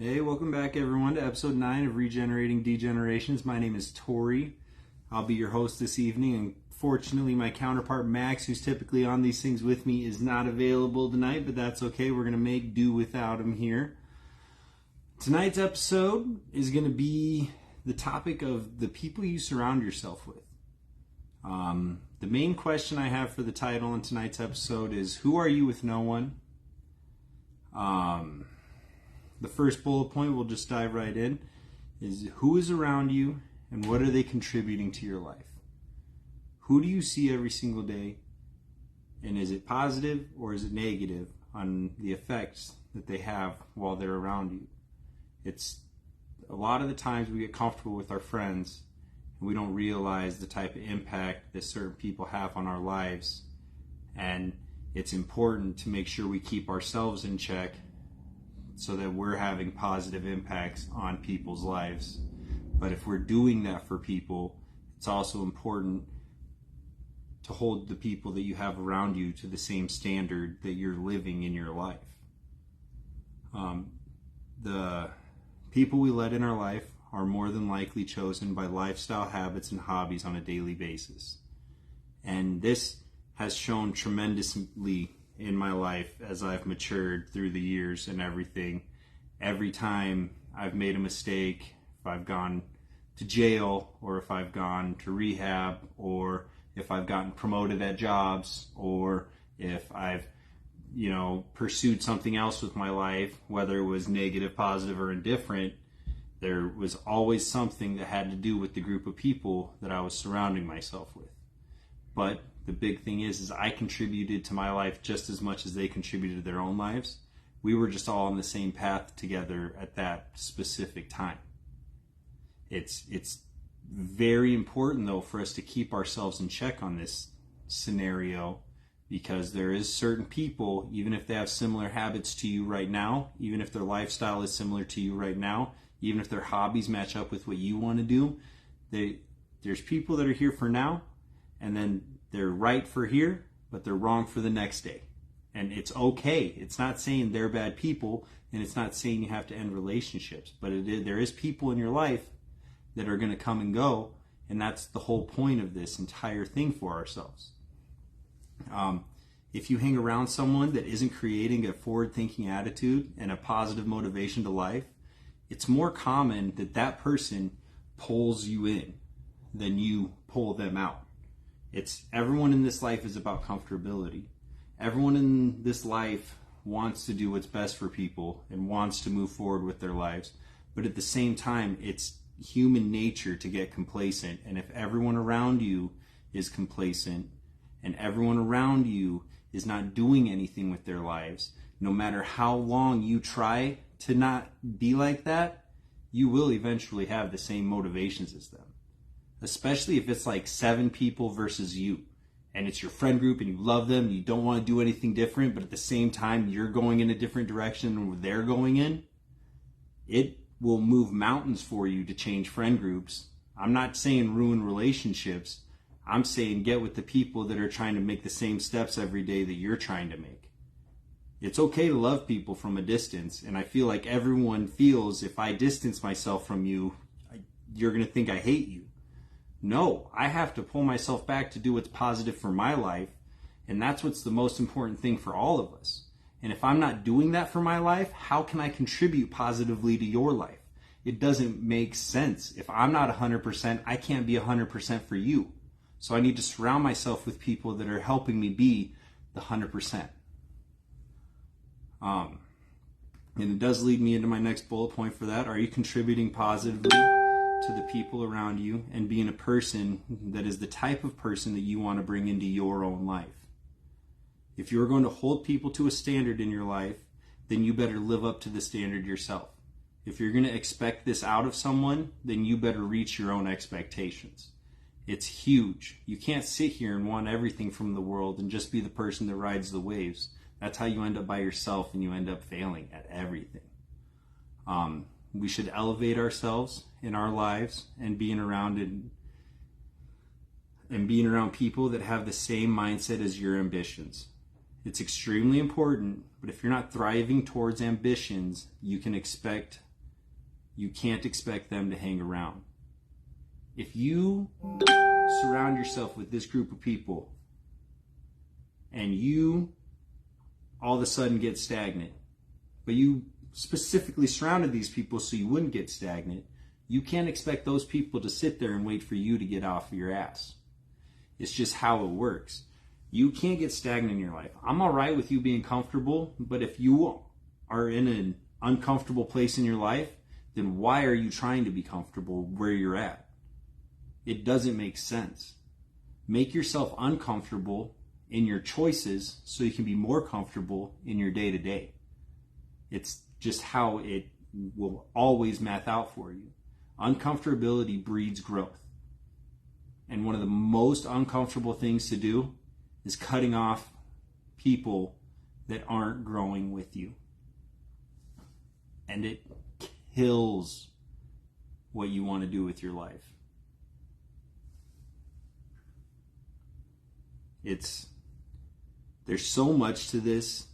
Hey, welcome back everyone to episode 9 of Regenerating Degenerations. My name is Tori. I'll be your host this evening, and fortunately my counterpart Max, who's typically on these things with me, is not available tonight, but that's okay. We're going to make do without him here. Tonight's episode is going to be the topic of the people you surround yourself with. The main question I have for the title in tonight's episode is, who are you with no one? The first bullet point, we'll just dive right in, is who is around you and what are they contributing to your life? Who do you see every single day, and is it positive or is it negative on the effects that they have while they're around you? It's a lot of the times we get comfortable with our friends and we don't realize the type of impact that certain people have on our lives, and it's important to make sure we keep ourselves in check so that we're having positive impacts on people's lives. But if we're doing that for people, it's also important to hold the people that you have around you to the same standard that you're living in your life. The people we let in our life are more than likely chosen by lifestyle habits and hobbies on a daily basis. And this has shown tremendously in my life as I've matured through the years and everything. Every time I've made a mistake, if I've gone to jail or if I've gone to rehab or if I've gotten promoted at jobs or if I've pursued something else with my life, whether it was negative, positive, or indifferent, there was always something that had to do with the group of people that I was surrounding myself with. But the big thing is I contributed to my life just as much as they contributed to their own lives. We were just all on the same path together at that specific time. It's very important, though, for us to keep ourselves in check on this scenario, because there is certain people, even if they have similar habits to you right now, even if their lifestyle is similar to you right now, even if their hobbies match up with what you want to do, there's people that are here for now, and then they're right for here, but they're wrong for the next day. And it's okay. It's not saying they're bad people, and it's not saying you have to end relationships. But there is people in your life that are going to come and go, and that's the whole point of this entire thing for ourselves. If you hang around someone that isn't creating a forward-thinking attitude and a positive motivation to life, it's more common that that person pulls you in than you pull them out. Everyone in this life is about comfortability. Everyone in this life wants to do what's best for people and wants to move forward with their lives. But at the same time, it's human nature to get complacent. And if everyone around you is complacent and everyone around you is not doing anything with their lives, no matter how long you try to not be like that, you will eventually have the same motivations as them. Especially if it's like 7 people versus you, and it's your friend group and you love them and you don't want to do anything different, but at the same time you're going in a different direction than they're going in. It will move mountains for you to change friend groups. I'm not saying ruin relationships. I'm saying get with the people that are trying to make the same steps every day that you're trying to make. It's okay to love people from a distance, and I feel like everyone feels if I distance myself from you, you're going to think I hate you. No, I have to pull myself back to do what's positive for my life, and that's what's the most important thing for all of us. And if I'm not doing that for my life, how can I contribute positively to your life? It doesn't make sense. If I'm not 100%, I can't be 100% for you. So I need to surround myself with people that are helping me be the 100%. And it does lead me into my next bullet point for that. Are you contributing positively to the people around you and being a person that is the type of person that you want to bring into your own life? If you're going to hold people to a standard in your life, then you better live up to the standard yourself. If you're going to expect this out of someone, then you better reach your own expectations. It's huge. You can't sit here and want everything from the world and just be the person that rides the waves. That's how you end up by yourself, and you end up failing at everything. We should elevate ourselves in our lives and being around people that have the same mindset as your ambitions. It's extremely important, but if you're not thriving towards ambitions, you can expect you can't expect them to hang around. If you surround yourself with this group of people and you all of a sudden get stagnant, but you specifically surrounded these people so you wouldn't get stagnant, you can't expect those people to sit there and wait for you to get off of your ass. It's just how it works. You can't get stagnant in your life. I'm all right with you being comfortable, but if you are in an uncomfortable place in your life, then why are you trying to be comfortable where you're at? It doesn't make sense. Make yourself uncomfortable in your choices so you can be more comfortable in your day-to-day. It's just how it will always math out for you. Uncomfortability breeds growth. And one of the most uncomfortable things to do is cutting off people that aren't growing with you. And it kills what you want to do with your life. There's so much to this,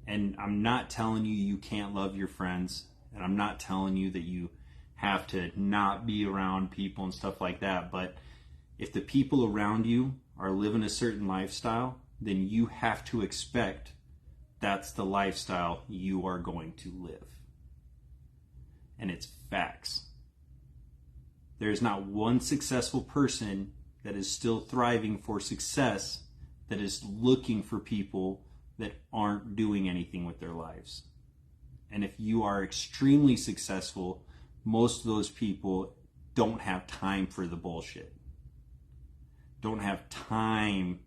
and I'm not telling you can't love your friends, and I'm not telling you that you have to not be around people and stuff like that, but if the people around you are living a certain lifestyle, then you have to expect that's the lifestyle you are going to live. And it's facts. There's not one successful person that is still thriving for success that is looking for people that aren't doing anything with their lives. And if you are extremely successful, most of those people don't have time for the bullshit. Don't have time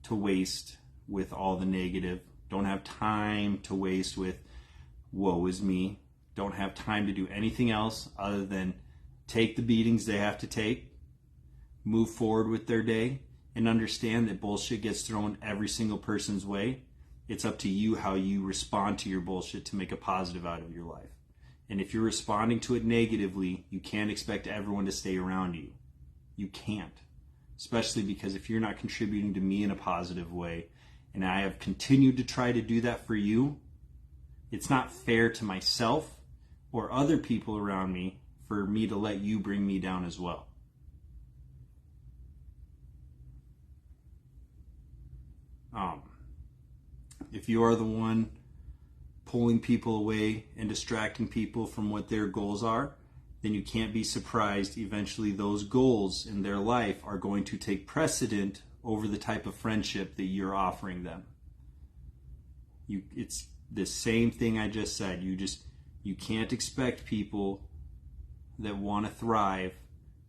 to waste with all the negative. Don't have time to waste with woe is me. Don't have time to do anything else other than take the beatings they have to take, move forward with their day, and understand that bullshit gets thrown every single person's way. It's up to you how you respond to your bullshit to make a positive out of your life. And if you're responding to it negatively, you can't expect everyone to stay around you. You can't. Especially because if you're not contributing to me in a positive way, and I have continued to try to do that for you, it's not fair to myself or other people around me for me to let you bring me down as well. If you are the one pulling people away and distracting people from what their goals are, then you can't be surprised eventually those goals in their life are going to take precedent over the type of friendship that you're offering them. It's the same thing I just said. You can't expect people that want to thrive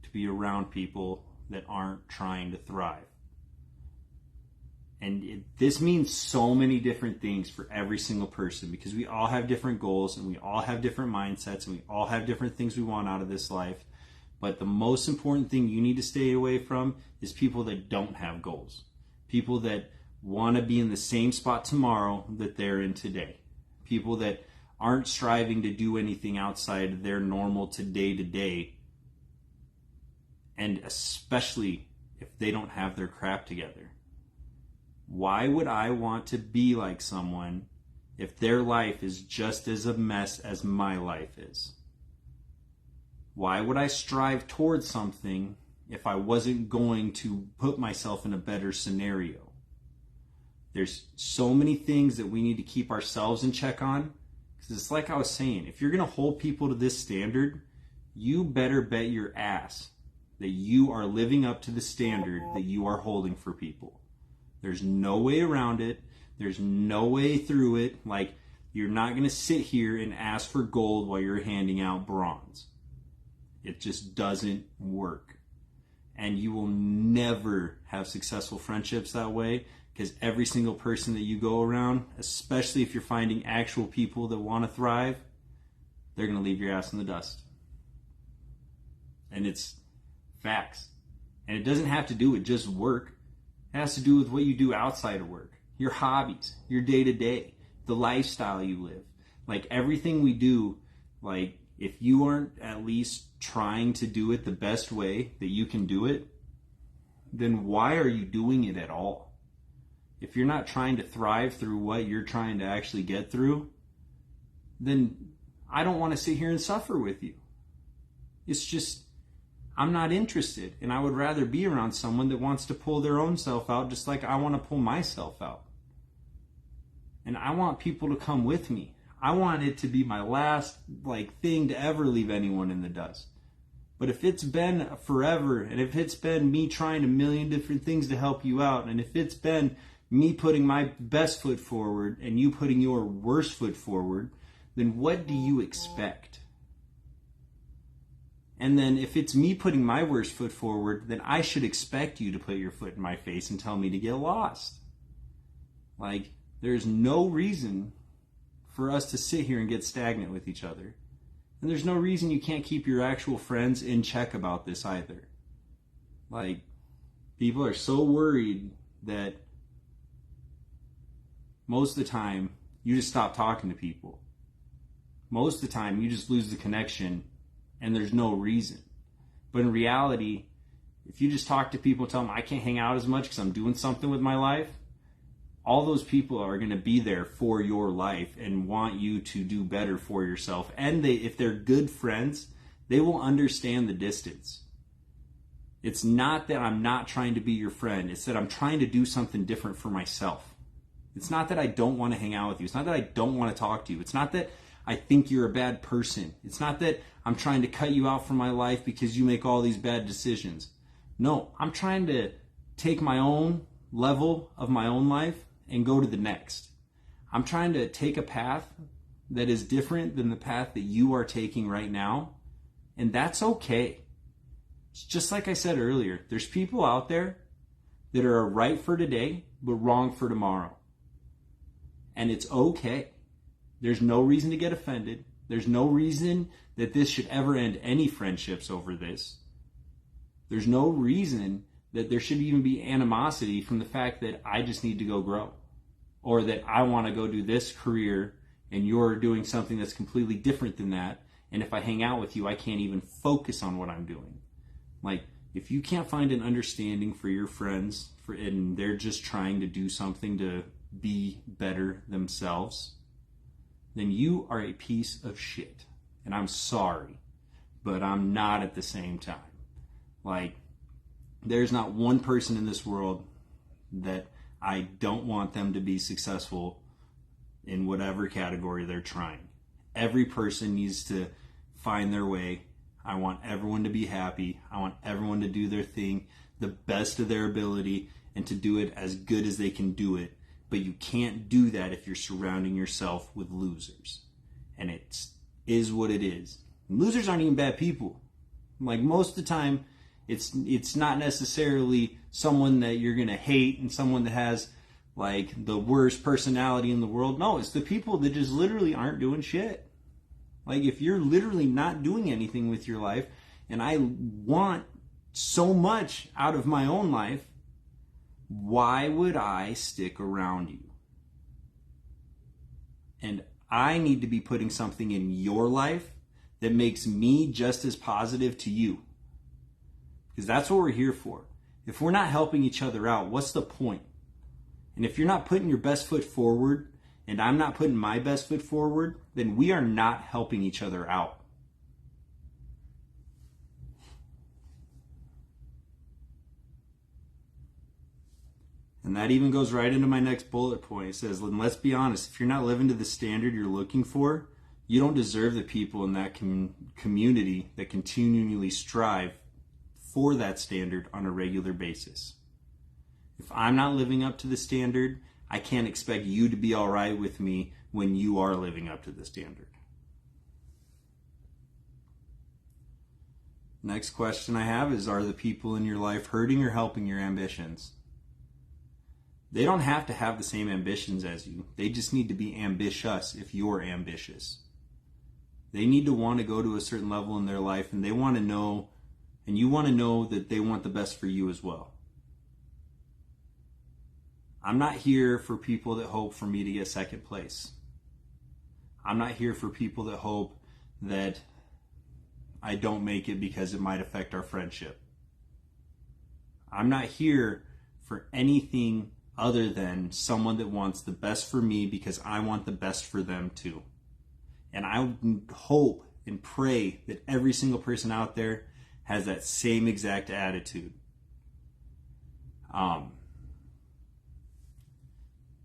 to be around people that aren't trying to thrive. And this means so many different things for every single person because we all have different goals and we all have different mindsets and we all have different things we want out of this life. But the most important thing you need to stay away from is people that don't have goals. People that want to be in the same spot tomorrow that they're in today. People that aren't striving to do anything outside of their normal day to day. And especially if they don't have their crap together. Why would I want to be like someone if their life is just as a mess as my life is? Why would I strive towards something if I wasn't going to put myself in a better scenario? There's so many things that we need to keep ourselves in check on. Because it's like I was saying, if you're going to hold people to this standard, you better bet your ass that you are living up to the standard that you are holding for people. There's no way around it. There's no way through it. Like, you're not going to sit here and ask for gold while you're handing out bronze. It just doesn't work. And you will never have successful friendships that way because every single person that you go around, especially if you're finding actual people that want to thrive, they're going to leave your ass in the dust. And it's facts. And it doesn't have to do with just work. It has to do with what you do outside of work, your hobbies, your day-to-day, the lifestyle you live. Like everything we do, like if you aren't at least trying to do it the best way that you can do it, then why are you doing it at all? If you're not trying to thrive through what you're trying to actually get through, then I don't want to sit here and suffer with you. It's just, I'm not interested. And I would rather be around someone that wants to pull their own self out just like I want to pull myself out. And I want people to come with me. I want it to be my last thing to ever leave anyone in the dust. But if it's been forever, and if it's been me trying a million different things to help you out, and if it's been me putting my best foot forward and you putting your worst foot forward, then what do you expect? And then if it's me putting my worst foot forward, then I should expect you to put your foot in my face and tell me to get lost. There's no reason for us to sit here and get stagnant with each other. And there's no reason you can't keep your actual friends in check about this either. People are so worried that most of the time you just stop talking to people. Most of the time you just lose the connection and there's no reason. But in reality, if you just talk to people and tell them I can't hang out as much because I'm doing something with my life, all those people are going to be there for your life and want you to do better for yourself. And if they're good friends, they will understand the distance. It's not that I'm not trying to be your friend. It's that I'm trying to do something different for myself. It's not that I don't want to hang out with you. It's not that I don't want to talk to you. It's not that I think you're a bad person. It's not that I'm trying to cut you out from my life because you make all these bad decisions. No, I'm trying to take my own level of my own life and go to the next. I'm trying to take a path that is different than the path that you are taking right now, and that's okay. It's just like I said earlier, there's people out there that are right for today, but wrong for tomorrow. And it's okay. There's no reason to get offended. There's no reason that this should ever end any friendships over this. There's no reason that there should even be animosity from the fact that I just need to go grow, or that I want to go do this career and you're doing something that's completely different than that, and if I hang out with you, I can't even focus on what I'm doing. If you can't find an understanding for your friends and they're just trying to do something to be better themselves, then you are a piece of shit. And I'm sorry, but I'm not at the same time. There's not one person in this world that I don't want them to be successful in whatever category they're trying. Every person needs to find their way. I want everyone to be happy. I want everyone to do their thing the best of their ability and to do it as good as they can do it. But you can't do that if you're surrounding yourself with losers. And it is what it is. And losers aren't even bad people. Most of the time, it's not necessarily someone that you're going to hate and someone that has the worst personality in the world. No, it's the people that just literally aren't doing shit. If you're literally not doing anything with your life, and I want so much out of my own life, why would I stick around you? And I need to be putting something in your life that makes me just as positive to you. Because that's what we're here for. If we're not helping each other out, what's the point? And if you're not putting your best foot forward, and I'm not putting my best foot forward, then we are not helping each other out. And that even goes right into my next bullet point. It says, let's be honest, if you're not living to the standard you're looking for, you don't deserve the people in that community that continually strive for that standard on a regular basis. If I'm not living up to the standard, I can't expect you to be all right with me when you are living up to the standard. Next question I have is, are the people in your life hurting or helping your ambitions? They don't have to have the same ambitions as you. They just need to be ambitious if you're ambitious. They need to want to go to a certain level in their life, and they want to know, and you want to know that they want the best for you as well. I'm not here for people that hope for me to get second place. I'm not here for people that hope that I don't make it because it might affect our friendship. I'm not here for anything other than someone that wants the best for me because I want the best for them too. And I hope and pray that every single person out there has that same exact attitude.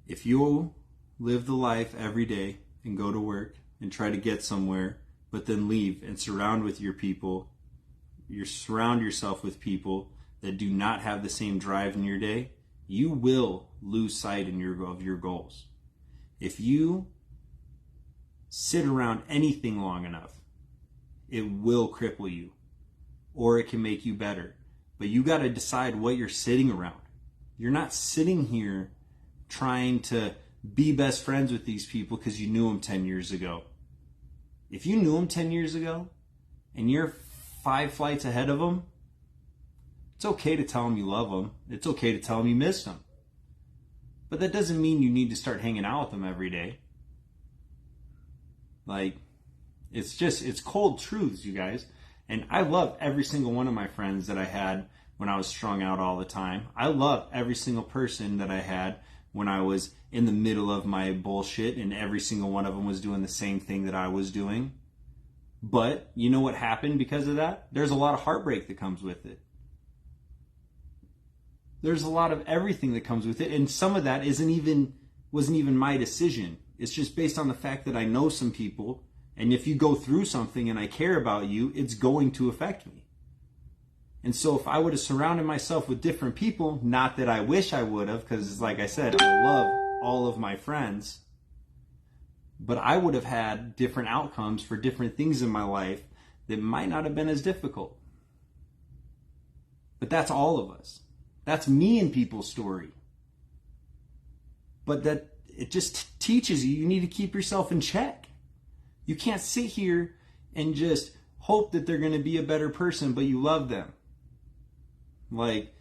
If you live the life every day and go to work and try to get somewhere, but then leave and surround yourself with people that do not have the same drive in your day, you will lose sight of your goals. If you sit around anything long enough, it will cripple you, or it can make you better. But you got to decide what you're sitting around. You're not sitting here trying to be best friends with these people because you knew them 10 years ago. If you knew them 10 years ago and you're 5 flights ahead of them, it's okay to tell them you love them. It's okay to tell them you miss them. But that doesn't mean you need to start hanging out with them every day. Like, it's cold truths, you guys. And I love every single one of my friends that I had when I was strung out all the time. I love every single person that I had when I was in the middle of my bullshit and every single one of them was doing the same thing that I was doing. But you know what happened because of that? There's a lot of heartbreak that comes with it. There's a lot of everything that comes with it, and some of that wasn't even my decision. It's just based on the fact that I know some people, and if you go through something and I care about you, it's going to affect me. And so if I would have surrounded myself with different people, not that I wish I would have, because like I said, I love all of my friends, but I would have had different outcomes for different things in my life that might not have been as difficult. But that's all of us. That's me and people's story. But that it just teaches you need to keep yourself in check. You can't sit here and just hope that they're going to be a better person, but you love them. Like,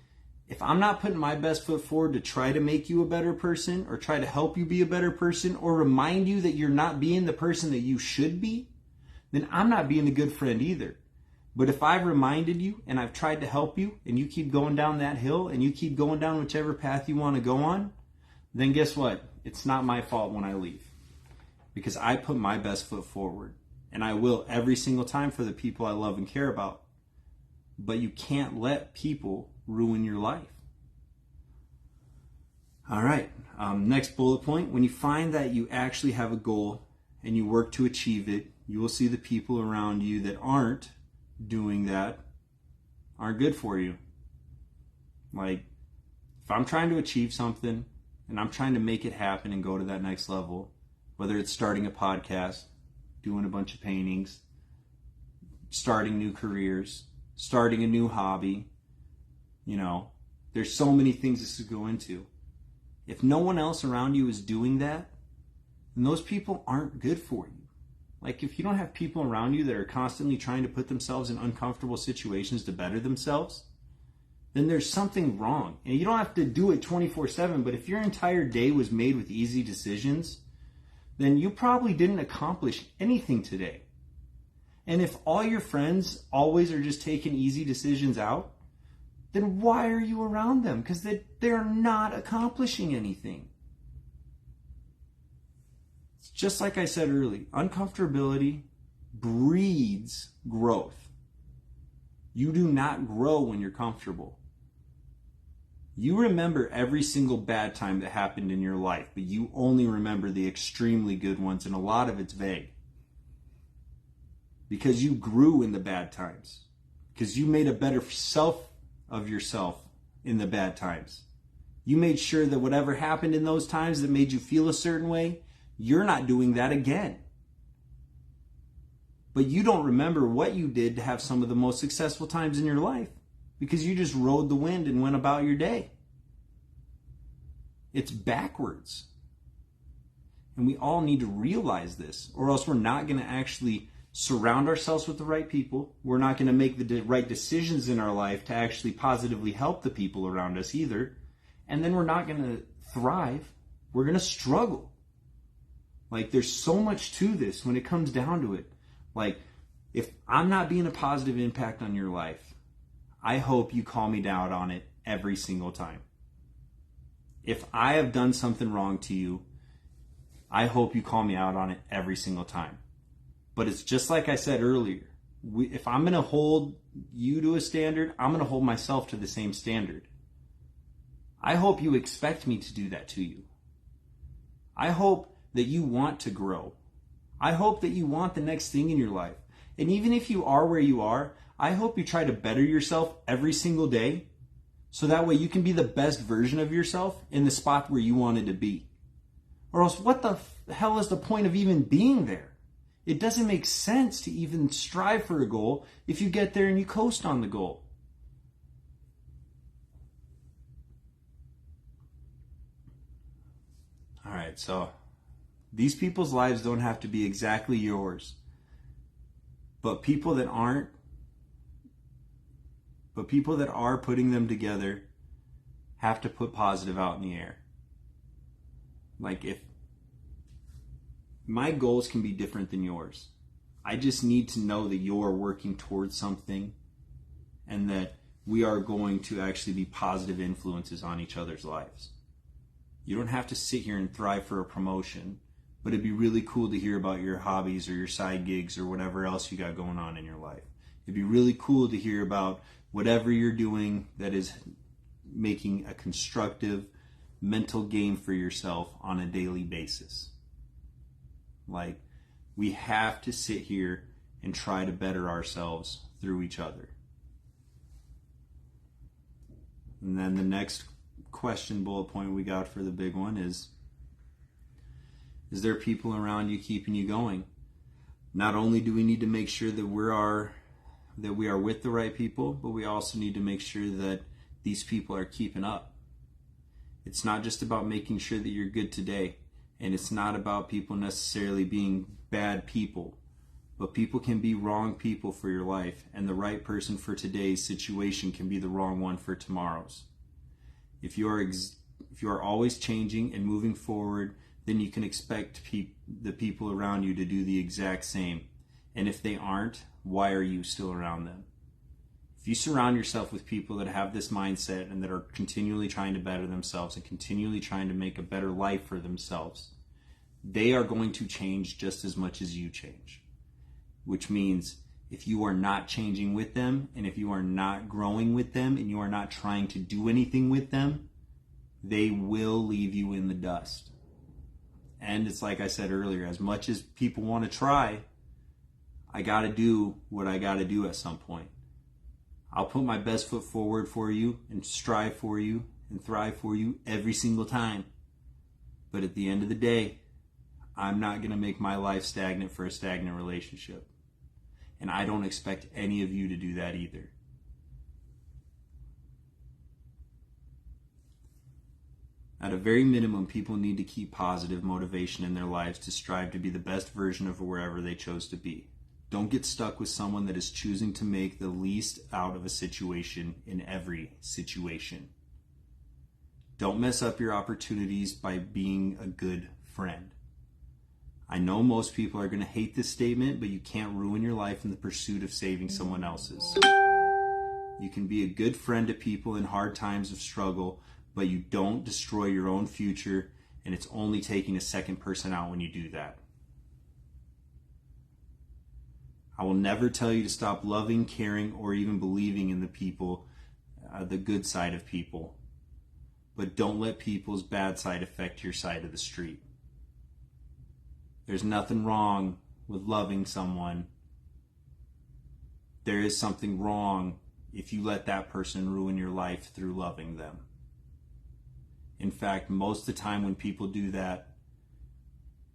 if I'm not putting my best foot forward to try to make you a better person or try to help you be a better person or remind you that you're not being the person that you should be, then I'm not being a good friend either. But if I've reminded you and I've tried to help you and you keep going down that hill and you keep going down whichever path you want to go on, then guess what? It's not my fault when I leave. Because I put my best foot forward. And I will every single time for the people I love and care about. But you can't let people ruin your life. All right. Next bullet point. When you find that you actually have a goal and you work to achieve it, you will see the people around you that aren't doing that aren't good for you. Like, if I'm trying to achieve something and I'm trying to make it happen and go to that next level, whether it's starting a podcast, doing a bunch of paintings, starting new careers, starting a new hobby, there's so many things this could go into. If no one else around you is doing that, then those people aren't good for you. Like, if you don't have people around you that are constantly trying to put themselves in uncomfortable situations to better themselves, then there's something wrong. And you don't have to do it 24/7, but if your entire day was made with easy decisions, then you probably didn't accomplish anything today. And if all your friends always are just taking easy decisions out, then why are you around them? Because they're not accomplishing anything. It's just like I said earlier, uncomfortability breeds growth. You do not grow when you're comfortable. You remember every single bad time that happened in your life, but you only remember the extremely good ones, and a lot of it's vague. Because you grew in the bad times. Because you made a better self of yourself in the bad times. You made sure that whatever happened in those times that made you feel a certain way, you're not doing that again. But you don't remember what you did to have some of the most successful times in your life because you just rode the wind and went about your day. It's backwards. And we all need to realize this, or else we're not going to actually surround ourselves with the right people. We're not going to make the right decisions in our life to actually positively help the people around us either. And then we're not going to thrive. We're going to struggle. Like, there's so much to this when it comes down to it. Like, if I'm not being a positive impact on your life, I hope you call me down on it every single time. If I have done something wrong to you, I hope you call me out on it every single time. But it's just like I said earlier. If I'm going to hold you to a standard, I'm going to hold myself to the same standard. I hope you expect me to do that to you. I hope that you want to grow. I hope that you want the next thing in your life. And even if you are where you are, I hope you try to better yourself every single day so that way you can be the best version of yourself in the spot where you wanted to be. Or else what the hell is the point of even being there? It doesn't make sense to even strive for a goal if you get there and you coast on the goal. All right, so these people's lives don't have to be exactly yours. But people that are putting them together have to put positive out in the air. Like, if my goals can be different than yours, I just need to know that you're working towards something and that we are going to actually be positive influences on each other's lives. You don't have to sit here and thrive for a promotion, but it'd be really cool to hear about your hobbies or your side gigs or whatever else you got going on in your life. It'd be really cool to hear about whatever you're doing that is making a constructive mental game for yourself on a daily basis. Like, we have to sit here and try to better ourselves through each other. And then the next question bullet point we got for the big one is there people around you keeping you going? Not only do we need to make sure that we are with the right people, but we also need to make sure that these people are keeping up. It's not just about making sure that you're good today, and it's not about people necessarily being bad people, but people can be wrong people for your life, and the right person for today's situation can be the wrong one for tomorrow's. If you are always changing and moving forward, then you can expect the people around you to do the exact same. And if they aren't, why are you still around them? If you surround yourself with people that have this mindset and that are continually trying to better themselves and continually trying to make a better life for themselves, they are going to change just as much as you change. Which means if you are not changing with them, and if you are not growing with them, and you are not trying to do anything with them, they will leave you in the dust. And it's like I said earlier, as much as people want to try, I got to do what I got to do at some point. I'll put my best foot forward for you and strive for you and thrive for you every single time. But at the end of the day, I'm not going to make my life stagnant for a stagnant relationship. And I don't expect any of you to do that either. At a very minimum, people need to keep positive motivation in their lives to strive to be the best version of wherever they chose to be. Don't get stuck with someone that is choosing to make the least out of a situation in every situation. Don't mess up your opportunities by being a good friend. I know most people are going to hate this statement, but you can't ruin your life in the pursuit of saving someone else's. You can be a good friend to people in hard times of struggle, but you don't destroy your own future, and it's only taking a second person out when you do that. I will never tell you to stop loving, caring, or even believing in the people, the good side of people. But don't let people's bad side affect your side of the street. There's nothing wrong with loving someone. There is something wrong if you let that person ruin your life through loving them. In fact, most of the time when people do that,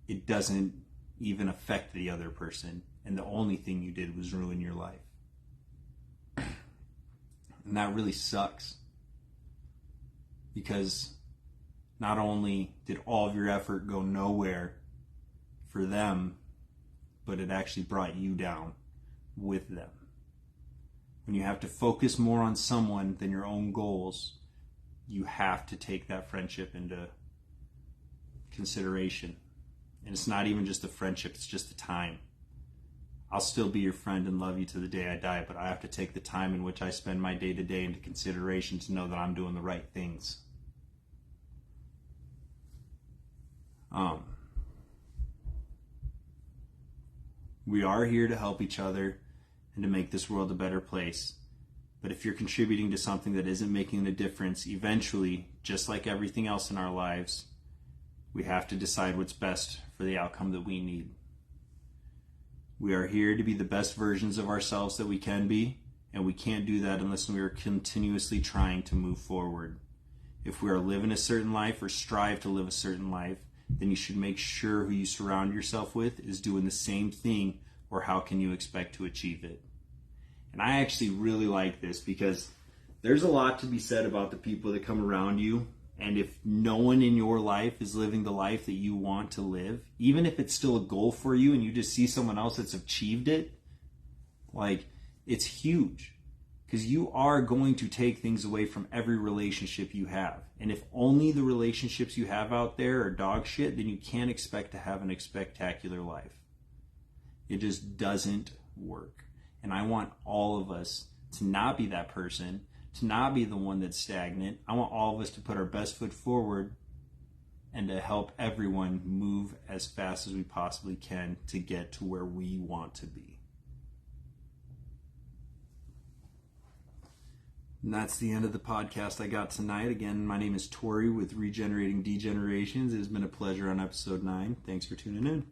it doesn't even affect the other person, and the only thing you did was ruin your life. And that really sucks. Because not only did all of your effort go nowhere for them, but it actually brought you down with them. When you have to focus more on someone than your own goals, you have to take that friendship into consideration. And it's not even just the friendship, it's just the time. I'll still be your friend and love you to the day I die, but I have to take the time in which I spend my day-to-day into consideration to know that I'm doing the right things. We are here to help each other and to make this world a better place. But if you're contributing to something that isn't making a difference, eventually, just like everything else in our lives, we have to decide what's best for the outcome that we need. We are here to be the best versions of ourselves that we can be, and we can't do that unless we are continuously trying to move forward. If we are living a certain life or strive to live a certain life, then you should make sure who you surround yourself with is doing the same thing, or how can you expect to achieve it? And I actually really like this because there's a lot to be said about the people that come around you. And if no one in your life is living the life that you want to live, even if it's still a goal for you and you just see someone else that's achieved it, like, it's huge. Because you are going to take things away from every relationship you have. And if only the relationships you have out there are dog shit, then you can't expect to have a spectacular life. It just doesn't work. And I want all of us to not be that person, to not be the one that's stagnant. I want all of us to put our best foot forward and to help everyone move as fast as we possibly can to get to where we want to be. And that's the end of the podcast I got tonight. Again, my name is Tori with Regenerating Degenerations. It has been a pleasure on episode 9. Thanks for tuning in.